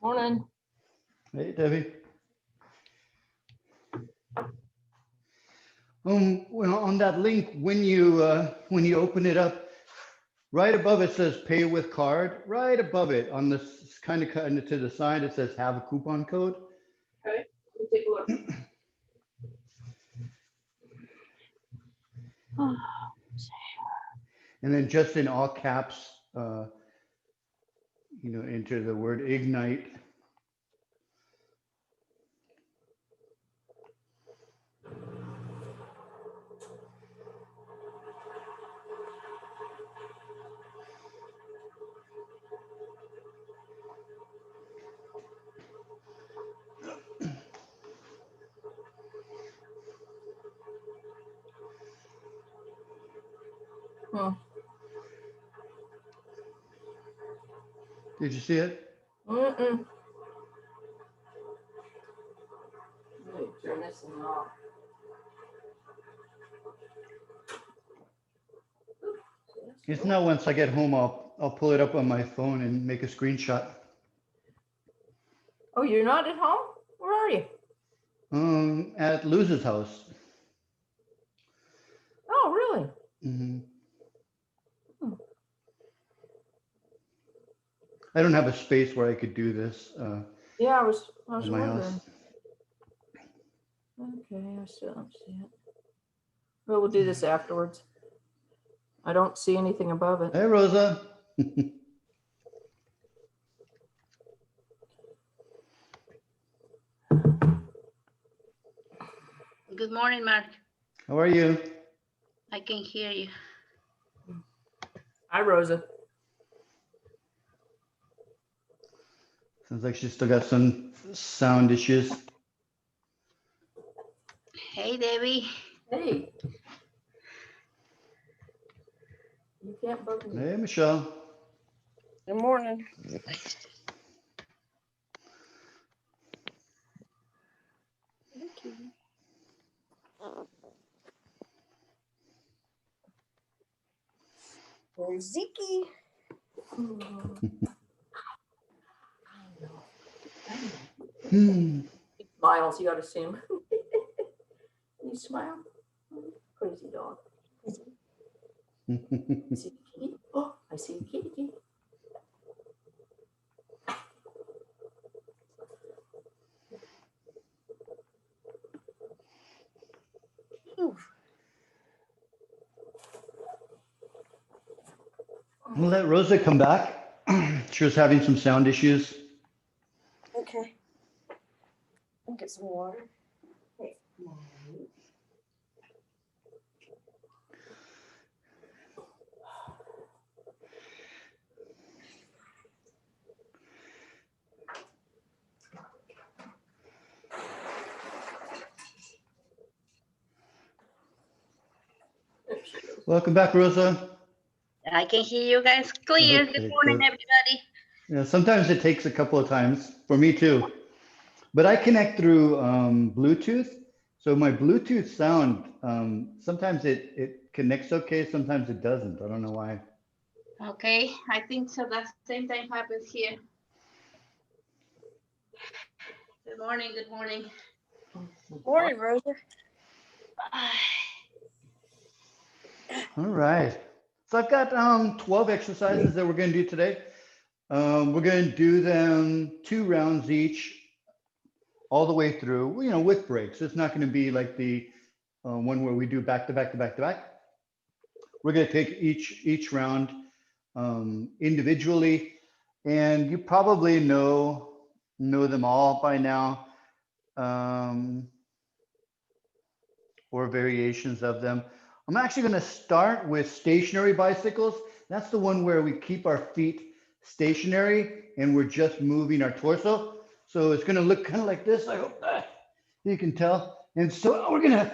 Morning. Hey, Debbie. Well, on that link, when you open it up, right above it says pay with card. Right above it, on this kind of to the side, it says have a coupon code. Okay, let me take a look. And then just in all caps, enter the word ignite. Did you see it? Let me turn this thing off. It's not. Once I get home, I'll pull it up on my phone and make a screenshot. Oh, you're not at home? Where are you? At Luz's house. Oh, really? Mm-hmm. I don't have a space where I could do this. Yeah, I was in my wondering. house. Okay, I still don't see it. Well, we'll do this afterwards. I don't see anything above it. Hey, Rosa. Good morning, Mark. How are you? I can hear you. Hi, Rosa. Sounds like she's still got some sound issues. Hey, Debbie. Hey. You can't bug me. Hey, Michelle. Good morning. There's Ziki. Hmm. He smiles. You got to see him. You smile. Crazy dog. See the kitty? Oh, I see the kitty. We'll let Rosa come back. She was having some sound issues. Okay. I'll get some water. Hey. Welcome back, Rosa. I can hear you guys clear. Okay, Good morning, good. everybody. Yeah, sometimes it takes a couple of times for me too, but I connect through Bluetooth. So my Bluetooth sound, sometimes it connects okay, sometimes it doesn't. I don't know why. Okay, I think so. That same time happens here. Good morning. Good morning. Morning, Rosa. All right. So I've got 12 exercises that we're going to do today. We're going to do them 2 rounds each, all the way through, with breaks. It's not going to be like the one where we do back to back to back to back. We're going to take each round individually, and you probably know them all by now, or variations of them. I'm actually going to start with stationary bicycles. That's the one where we keep our feet stationary and we're just moving our torso. So it's going to look kind of like this. I hope you can tell. And so we're going to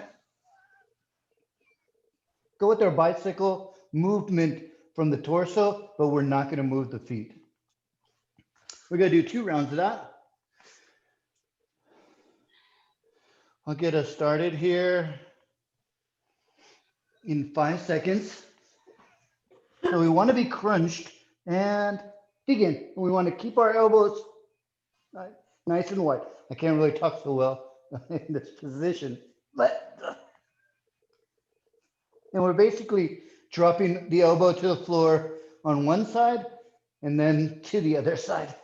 go with our bicycle movement from the torso, but we're not going to move the feet. We're going to do 2 rounds of that. I'll get us started here in 5 seconds. So we want to be crunched and begin. We want to keep our elbows nice and wide. I can't really talk so well in this position, but and we're basically dropping the elbow to the floor on one side and then to the other side.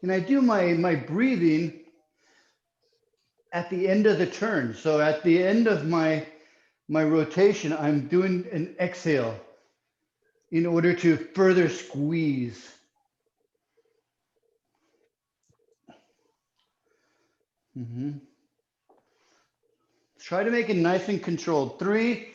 And I do my breathing at the end of the turn. So at the end of my rotation, I'm doing an exhale in order to further squeeze. Try to make it nice and controlled. 3,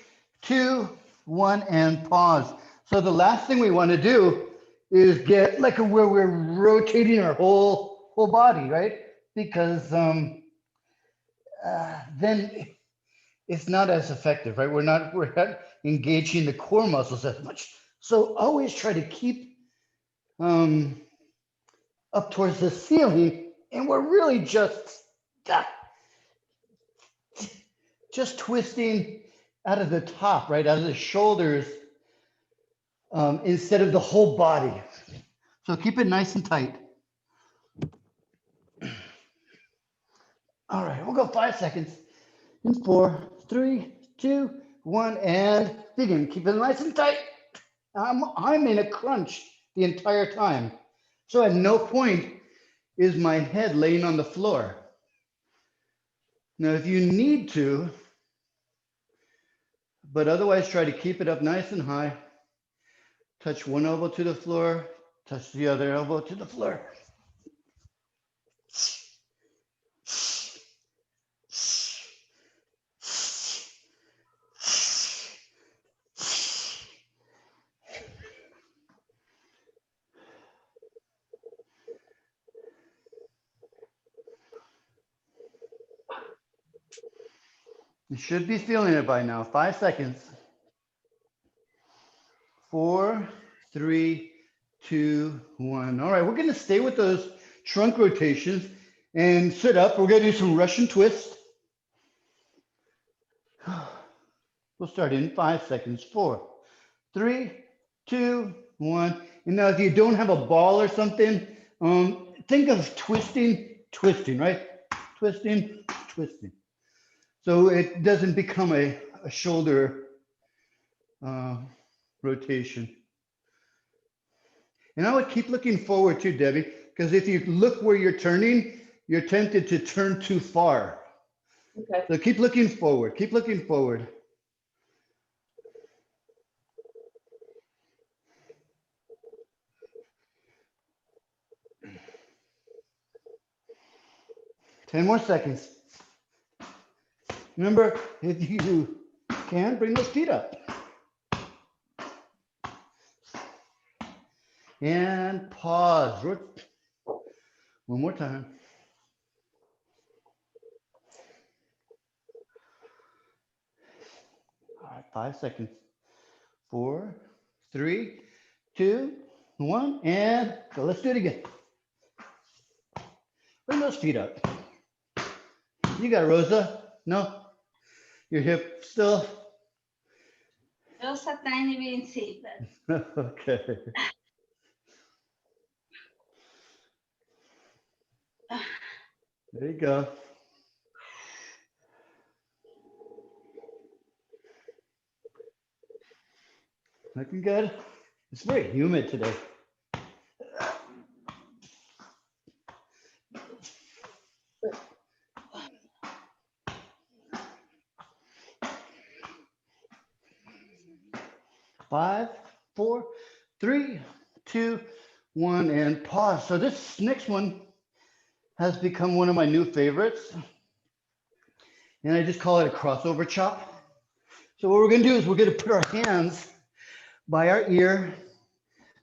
2, 1, and pause. So the last thing we want to do is get like where we're rotating our whole body, right? Because then it's not as effective, right? We're not engaging the core muscles as much. So always try to keep up towards the ceiling, and we're really just twisting out of the top, right? Out of the shoulders instead of the whole body. So keep it nice and tight. All right, we'll go 5 seconds. In 4, 3, 2, 1, and begin. Keep it nice and tight. I'm in a crunch the entire time. So at no point is my head laying on the floor. Now, if you need to, but otherwise try to keep it up nice and high. Touch one elbow to the floor, touch the other elbow to the floor. You should be feeling it by now. 5 seconds. 4, 3, 2, 1. All right, we're going to stay with those trunk rotations and sit up. We're going to do some Russian twist. We'll start in 5 seconds. 4, 3, 2, 1. And now if you don't have a ball or something, think of twisting, right? Twisting. So it doesn't become a shoulder rotation. And I would keep looking forward too, Debbie, because if you look where you're turning, you're tempted to turn too far. Okay. So keep looking forward. Keep looking forward. Ten more seconds. Remember, if you can, bring those feet up. And pause. One more time. All right, 5 seconds. 4, 3, 2, 1, and go. Let's do it again. Bring those feet up. You got Rosa? No? Your hip still? Just a tiny bit, sí, but Okay. There you go. Looking good. It's very humid today. Five, 4, 3, 2, 1, and pause. So this next one has become one of my new favorites. And I just call it a crossover chop. So what we're gonna do is we're gonna put our hands by our ear,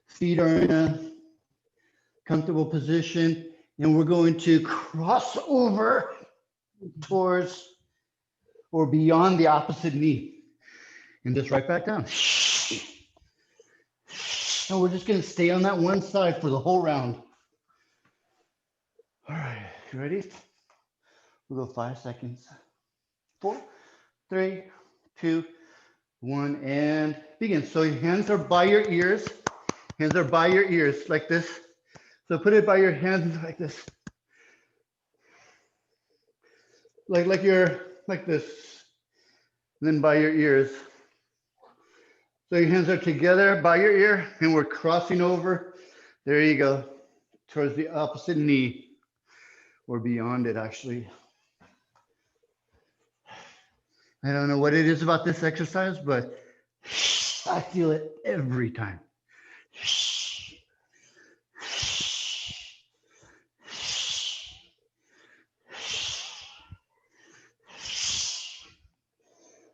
feet are in a comfortable position, and we're going to cross over towards or beyond the opposite knee and just right back down. And we're just gonna stay on that one side for the whole round. All right, you ready? We'll go 5 seconds. 4, 3, 2, 1, and begin. So your hands are by your ears. Hands are by your ears like this. So put it by your hands like this. Like you're like this. And then by your ears. So your hands are together by your ear and we're crossing over. There you go. Towards the opposite knee or beyond it actually. I don't know what it is about this exercise, but I feel it every time.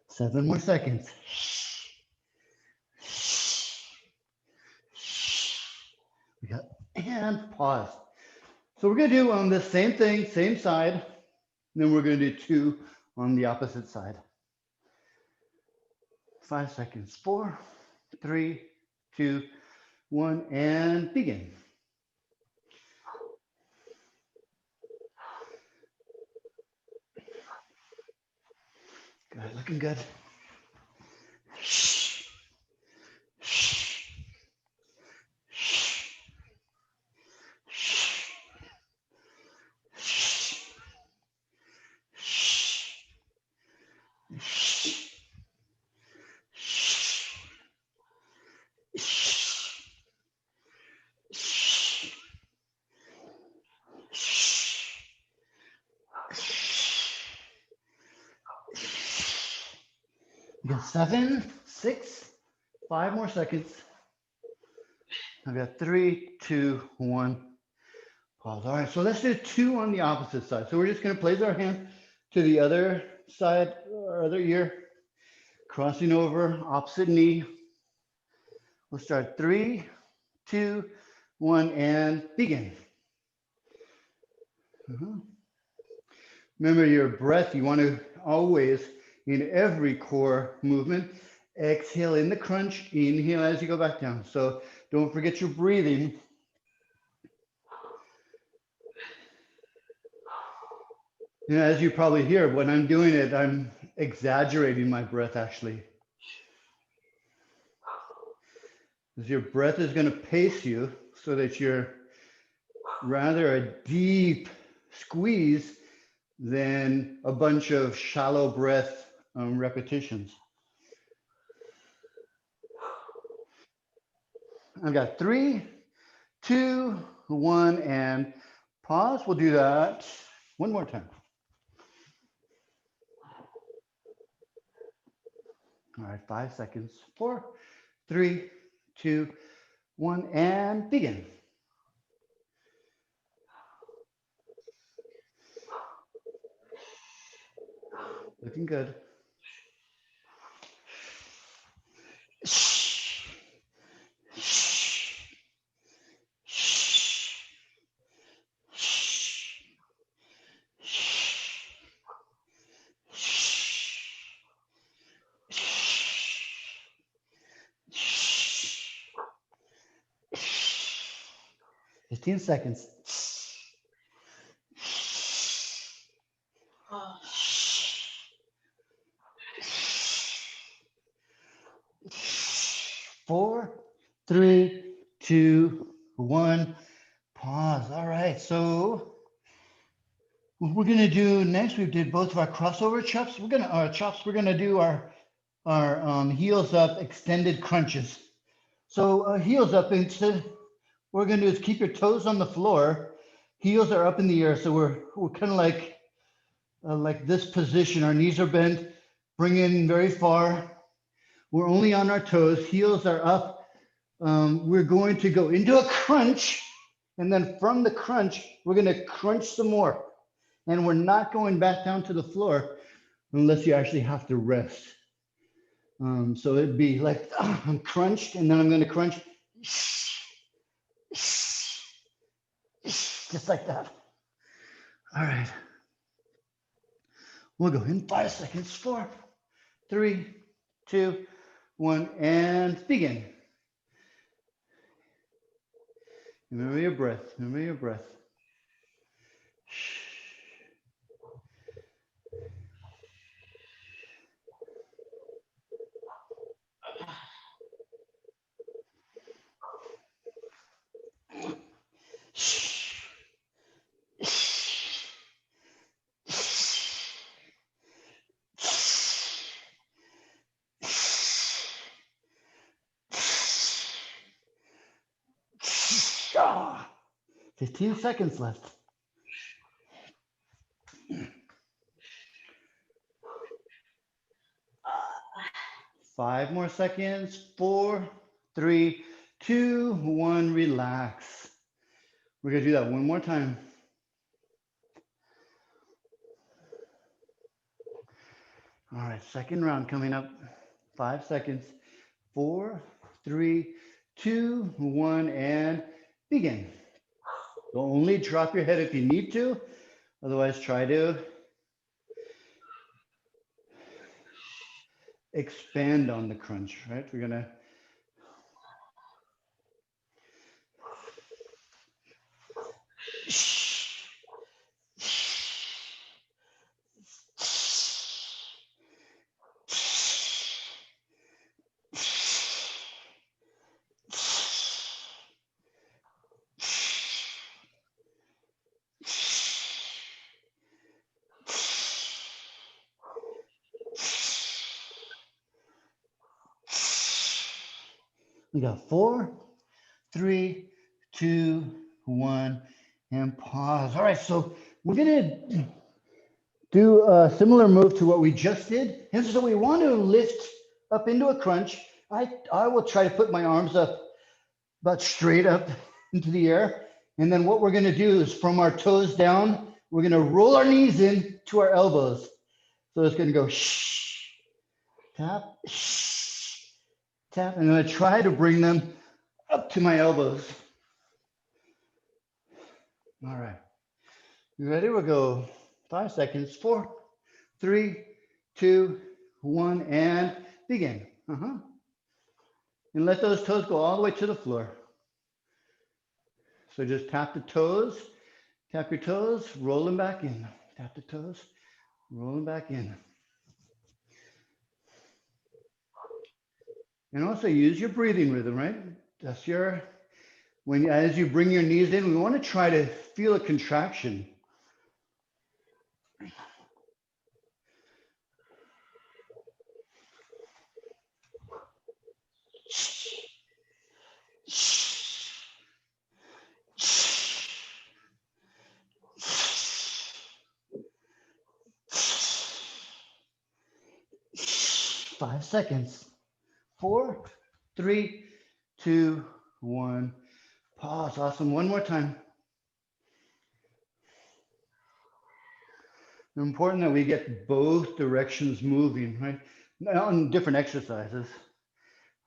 7 more seconds. We got, and pause. So we're gonna do on the same thing, same side, and then we're gonna do 2 on the opposite side. 5 seconds. 4, 3, 2, 1, and begin. Good, looking good. You got 7, 6, 5 more seconds. I've got 3, 2, 1. Pause. All right, so let's do 2 on the opposite side. So we're just gonna place our hand to the other side, or other ear, crossing over, opposite knee. We'll start 3, 2, 1, and begin. Remember your breath, you want to always, in every core movement, exhale in the crunch, inhale as you go back down. So don't forget your breathing. And as you probably hear, when I'm doing it, I'm exaggerating my breath actually. Because your breath is going to pace you so that you're rather a deep squeeze than a bunch of shallow breath repetitions. I've got 3, 2, 1, and pause. We'll do that one more time. All right, 5 seconds. 4, 3, 2, 1, and begin. Looking good. Fifteen seconds. 4, 3, 2, 1. Pause. All right. So what we're gonna do next, we did both of our crossover chops. We're gonna do our heels up extended crunches. So heels up, instead, what we're gonna do is keep your toes on the floor. Heels are up in the air, so we're kind of like this position. Our knees are bent, bring in very far. We're only on our toes. Heels are up. We're going to go into a crunch, and then from the crunch, we're gonna crunch some more. And we're not going back down to the floor unless you actually have to rest. So it'd be like I'm crunched, and then I'm going to crunch just like that. All right. We'll go in 5 seconds. 4, 3, 2, 1, and begin. Remember your breath. Remember your breath. 15 seconds left. 5 more seconds. 4, 3, 2, 1. Relax. We're going to do that one more time. All right, second round coming up. 5 seconds. 4, 3, 2, 1, and begin. Don't only drop your head if you need to. Otherwise, try to expand on the crunch, right? We're going to we got 4, 3, 2, 1, and pause. All right, so we're gonna do a similar move to what we just did. And so we want to lift up into a crunch. I will try to put my arms up about straight up into the air. And then what we're gonna do is from our toes down, we're gonna roll our knees in to our elbows. So it's gonna go shh, tap, shh, tap. And I'm gonna try to bring them up to my elbows. All right, you ready? We'll go 5 seconds. 4, 3, 2, 1, and begin. And let those toes go all the way to the floor. So just tap the toes, tap your toes, roll them back in. Tap the toes, roll them back in. And also use your breathing rhythm, right? That's your, as you bring your knees in, we want to try to feel a contraction. Five seconds. 4, 3, 2, 1. Pause. Awesome. One more time. It's important that we get both directions moving, right? On different exercises.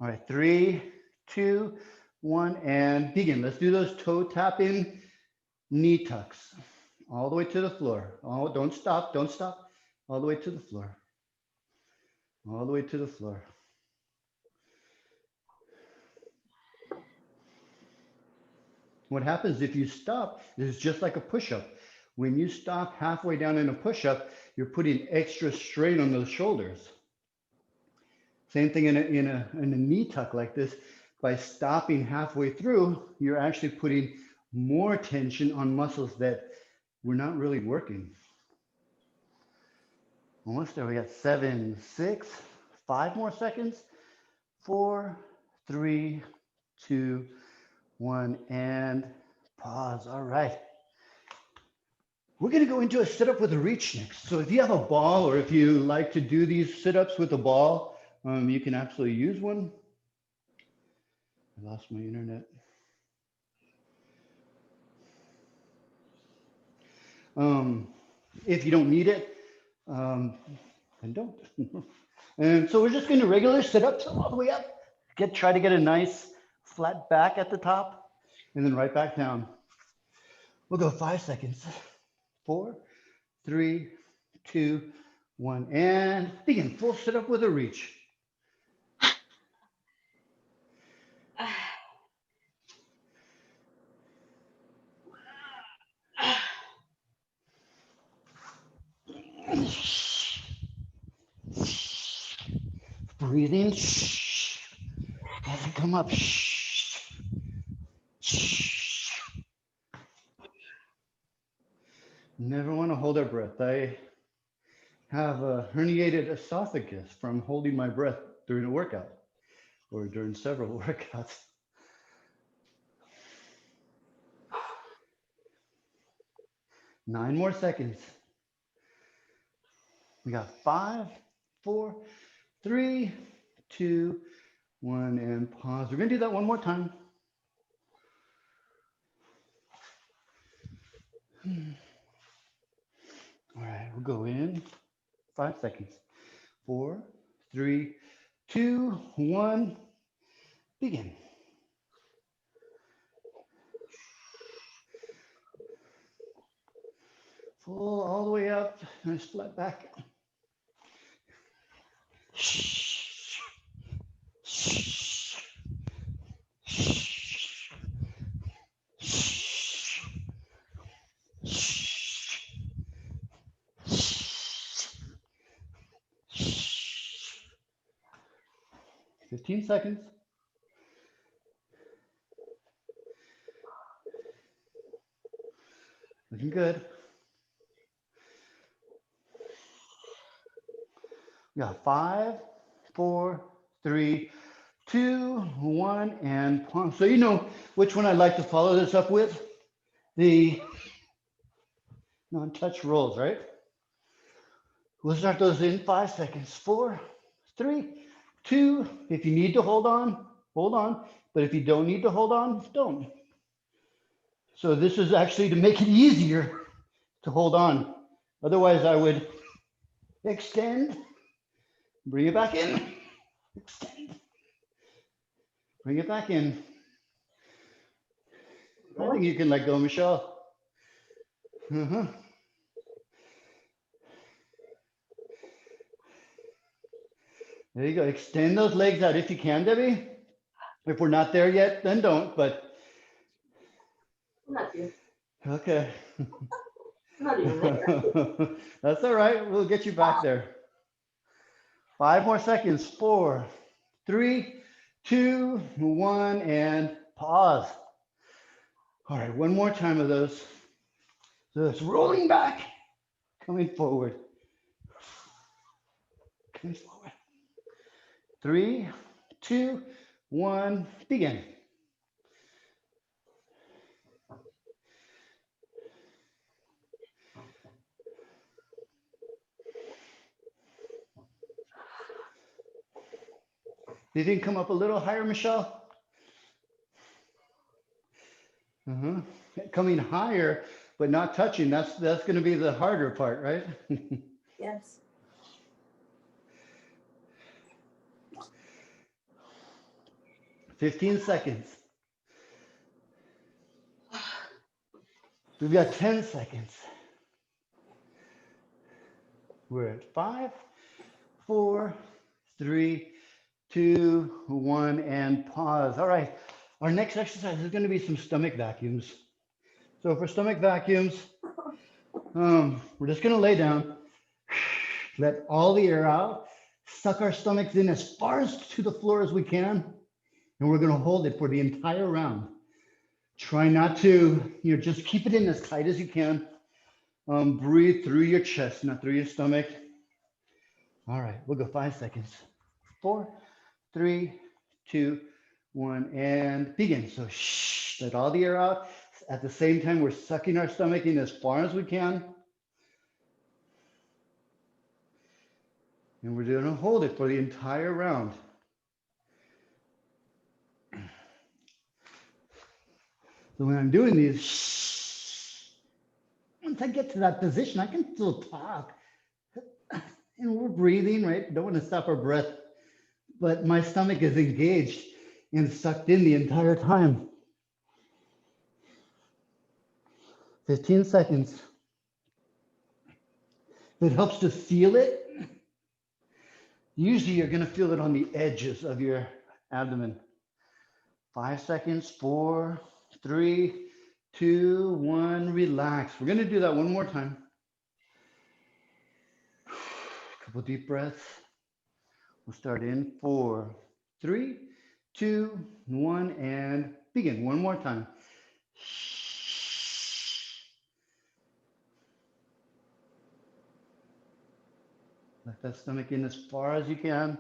All right, 3, 2, 1, and begin. Let's do those toe tapping knee tucks all the way to the floor. Oh, don't stop, don't stop. All the way to the floor. All the way to the floor. What happens if you stop is just like a push-up. When you stop halfway down in a push-up, you're putting extra strain on those shoulders. Same thing in a knee tuck like this. By stopping halfway through, you're actually putting more tension on muscles that we're not really working. Almost there. We got 7, 6, 5 more seconds. 4, 3, 2, 1, and pause. All right. We're going to go into a sit-up with a reach next. So if you have a ball, or if you like to do these sit-ups with a ball, you can absolutely use one. I lost my internet. If you don't need it, then don't. And so we're just going to regular sit-ups all the way up. Try to get a nice flat back at the top and then right back down. We'll go 5 seconds. 4, 3, 2, 1, and begin. Full sit-up with a reach. Breathing as you come up. Never want to hold our breath. I have a herniated esophagus from holding my breath during a workout or during several workouts. Nine more seconds. We got 5, 4, 3, 2, 1, and pause. We're gonna do that one more time. All right, we'll go in 5 seconds. 4, 3, 2, 1, begin. Full all the way up, nice flat back. Fifteen seconds. Looking good. We got 5, 4, 3, 2, 1, and pause. So you know which one I'd like to follow this up with? The non-touch rolls, right? We'll start those in 5 seconds. 4, 3, 2. If you need to hold on, hold on. But if you don't need to hold on, don't. So this is actually to make it easier to hold on. Otherwise, I would extend, bring it back in, extend, bring it back in. I think you can let go, Michelle. Uh-huh. There you go. Extend those legs out if you can, Debbie. If we're not there yet, then don't, but. Not you. Okay. Not even there. That's all right. We'll get you back there. 5 more seconds. 4, 3, 2, 1, and pause. All right, one more time of those. So it's rolling back, coming forward. Coming forward. 3, 2, 1, begin. You didn't come up a little higher, Michelle? Coming higher, but not touching. That's going to be the harder part, right? Yes. $15 seconds. We've got 10 seconds. We're at 5, 4, 3, 2, 1, and pause. All right. Our next exercise is going to be some stomach vacuums. So for stomach vacuums, we're just going to lay down, let all the air out, suck our stomachs in as far as to the floor as we can, and we're going to hold it for the entire round. Try not to, just keep it in as tight as you can. Breathe through your chest, not through your stomach. All right, we'll go 5 seconds. 4, 3, 2, 1, and begin. So let all the air out. At the same time, we're sucking our stomach in as far as we can. And we're going to hold it for the entire round. So when I'm doing these, once I get to that position, I can still talk. And we're breathing, right? Don't want to stop our breath, but my stomach is engaged and sucked in the entire time. 15 seconds. It helps to feel it. Usually you're going to feel it on the edges of your abdomen. 5 seconds, 4, 3, 2, 1, relax. We're going to do that one more time. Couple deep breaths. We'll start in 4, 3, 2, 1, and begin. One more time. Let that stomach in as far as you can.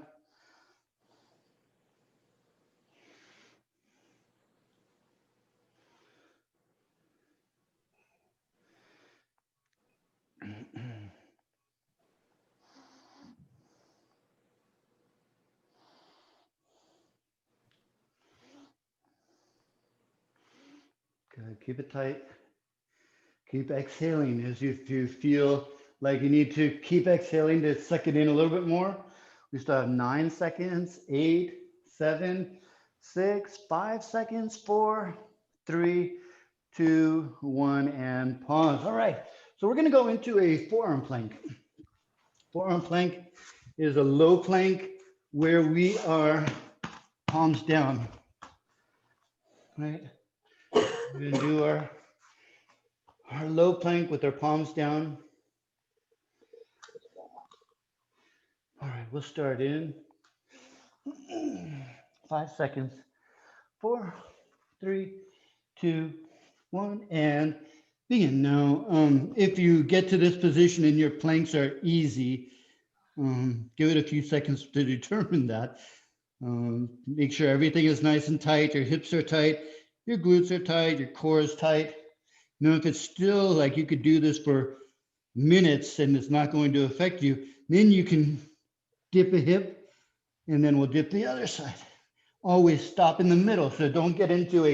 Good. Keep it tight. Keep exhaling as you feel like you need to keep exhaling to suck it in a little bit more. We still have 9 seconds, 8, 7, 6, 5 seconds, 4, 3, 2, 1, and pause. All right. So we're going to go into a forearm plank. Forearm plank is a low plank where we are palms down. Right? We're going to do our low plank with our palms down. All right, we'll start in 5 seconds. 4, 3, 2, 1, and begin. Now, if you get to this position and your planks are easy, give it a few seconds to determine that. Make sure everything is nice and tight. Your hips are tight, your glutes are tight, your core is tight. Now, if it's still like you could do this for minutes and it's not going to affect you, then you can dip a hip and then we'll dip the other side. Always stop in the middle, so don't get into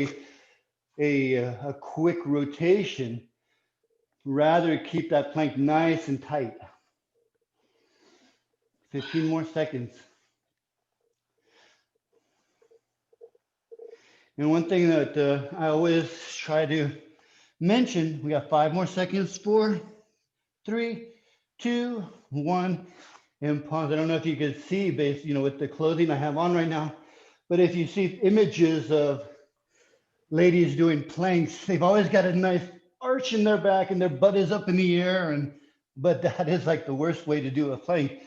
a quick rotation. Rather keep that plank nice and tight. 15 more seconds. And one thing that I always try to mention, we got 5 more seconds. 4, 3, 2, 1, and pause. I don't know if you can see based, with the clothing I have on right now, but if you see images of ladies doing planks, they've always got a nice arch in their back and their butt is up in the air, but that is like the worst way to do a plank.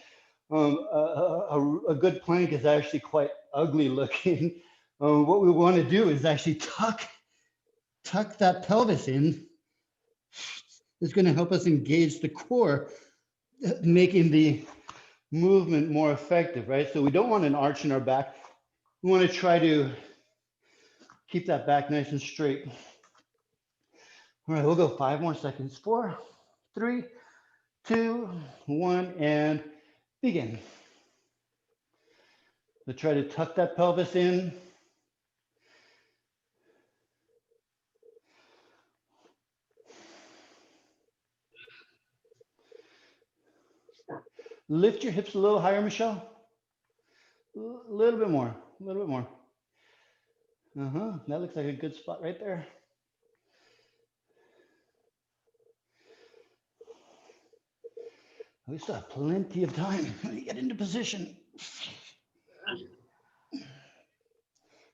A good plank is actually quite ugly looking. What we want to do is actually tuck that pelvis in. It's going to help us engage the core, making the movement more effective, right? So we don't want an arch in our back. We want to try to keep that back nice and straight. All right, we'll go 5 more seconds. 4, 3, 2, 1, and begin. So try to tuck that pelvis in. Lift your hips a little higher, Michelle. A little bit more, a little bit more. That looks like a good spot right there. We still have plenty of time to get into position.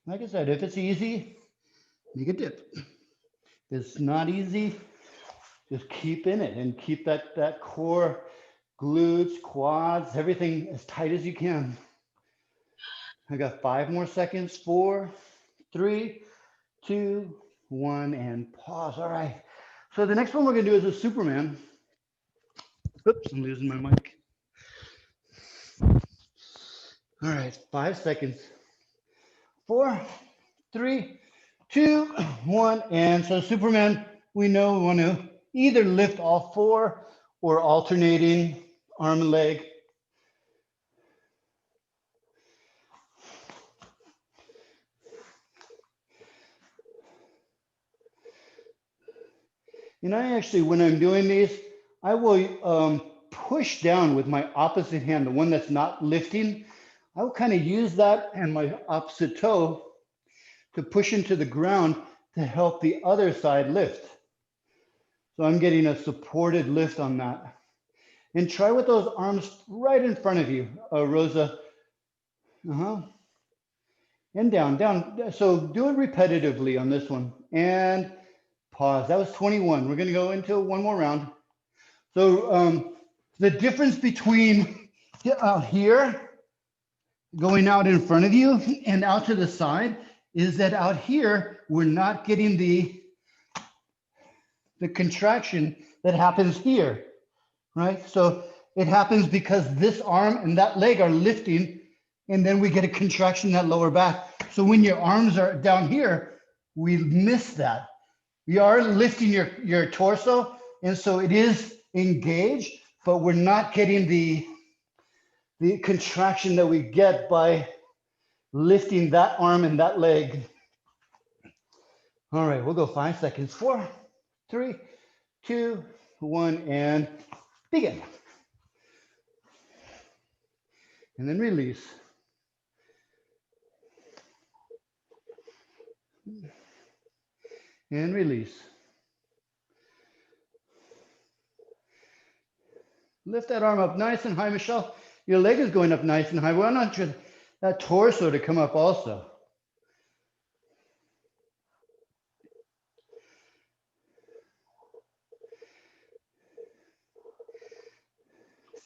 Like I said, if it's easy, make a dip. If it's not easy, just keep in it and keep that core, glutes, quads, everything as tight as you can. I got 5 more seconds. 4, 3, 2, 1, and pause. All right. So the next one we're going to do is a Superman. Oops, I'm losing my mic. All right, 5 seconds. 4, 3, 2, 1, and so Superman, we know we want to either lift all 4 or alternating arm and leg. And I actually, when I'm doing these, I will push down with my opposite hand, the one that's not lifting. I will kind of use that and my opposite toe to push into the ground to help the other side lift. So I'm getting a supported lift on that. And try with those arms right in front of you, Rosa. And down, down. So do it repetitively on this one. And pause. That was 21. We're going to go into one more round. So the difference between here, going out in front of you and out to the side, is that out here, we're not getting the contraction that happens here, right? So it happens because this arm and that leg are lifting, and then we get a contraction in that lower back. So when your arms are down here, we miss that. We are lifting your torso, and so it is engaged, but we're not getting the contraction that we get by lifting that arm and that leg. All right, we'll go 5 seconds. 4, 3, 2, 1, and begin. And then release. And release. Lift that arm up nice and high, Michelle. Your leg is going up nice and high. We want that torso to come up also.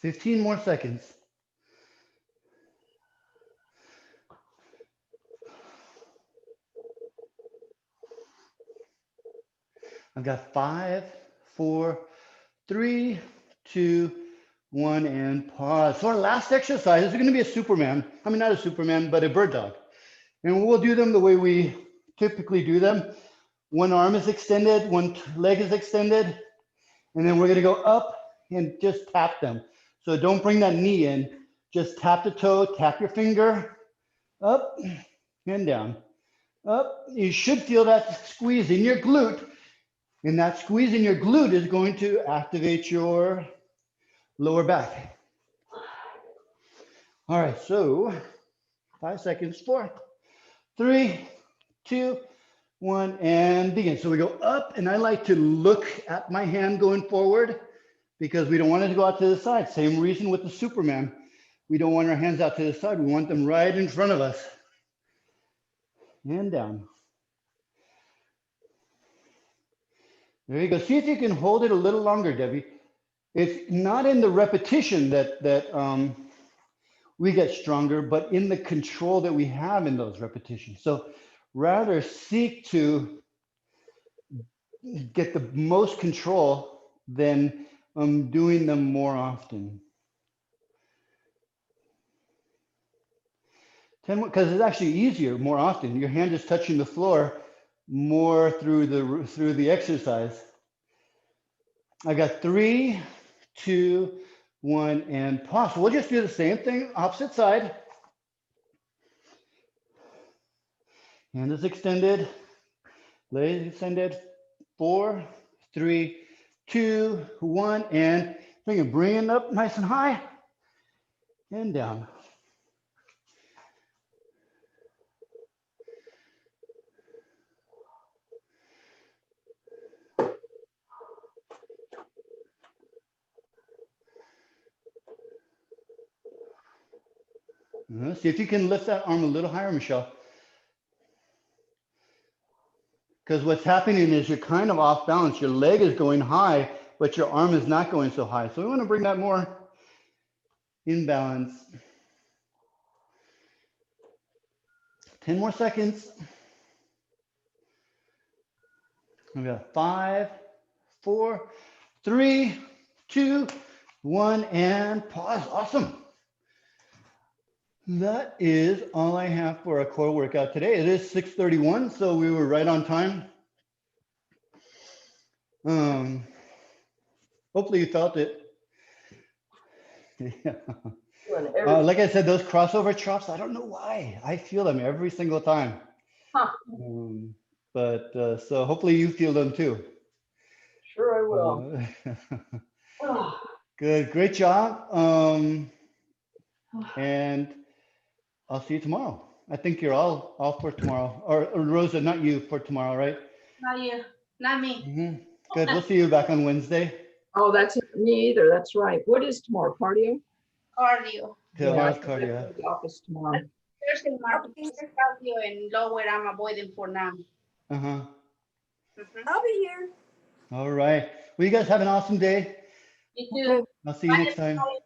Fifteen more seconds. I've got 5, 4, 3, 2, 1, and pause. So our last exercise is going to be a Superman. I mean, not a Superman, but a bird dog. And we'll do them the way we typically do them. One arm is extended, one leg is extended, and then we're going to go up and just tap them. So don't bring that knee in. Just tap the toe, tap your finger, up and down, up. You should feel that squeeze in your glute. And that squeeze in your glute is going to activate your lower back. All right, so 5 seconds. 4, 3, 2, 1, and begin. So we go up, and I like to look at my hand going forward because we don't want it to go out to the side. Same reason with the Superman. We don't want our hands out to the side. We want them right in front of us. And down. There you go. See if you can hold it a little longer, Debbie. It's not in the repetition that we get stronger, but in the control that we have in those repetitions. So rather seek to get the most control than doing them more often. 10 because it's actually easier more often. Your hand is touching the floor more through the exercise. I got 3, 2, 1, and pause. So we'll just do the same thing, opposite side. Hand is extended, leg extended. 4, 3, 2, 1, and bring it up nice and high and down. See if you can lift that arm a little higher, Michelle. Because what's happening is you're kind of off balance. Your leg is going high, but your arm is not going so high. So we want to bring that more in balance. 10 more seconds. We got 5, 4, 3, 2, 1, and pause. Awesome. That is all I have for a core workout today. It is 6:31, so we were right on time. Hopefully you felt it. Yeah. Like I said, those crossover chops, I don't know why. I feel them every single time. Huh. So hopefully you feel them too. Sure I will. Good. Great job. And I'll see you tomorrow. I think you're all off for tomorrow. Or Rosa, not you for tomorrow, right? Not you, not me. Good. We'll see you back on Wednesday. Oh, that's me either. That's right. What is tomorrow? Cardio? Cardio. Tomorrow's I cardio. have to go to the office tomorrow. Thursday, cardio and lower I'm avoiding for now. Uh-huh. Mhm. I'll be here. All right. Well, you guys have an awesome day. You too. I'll see you next time. Bye.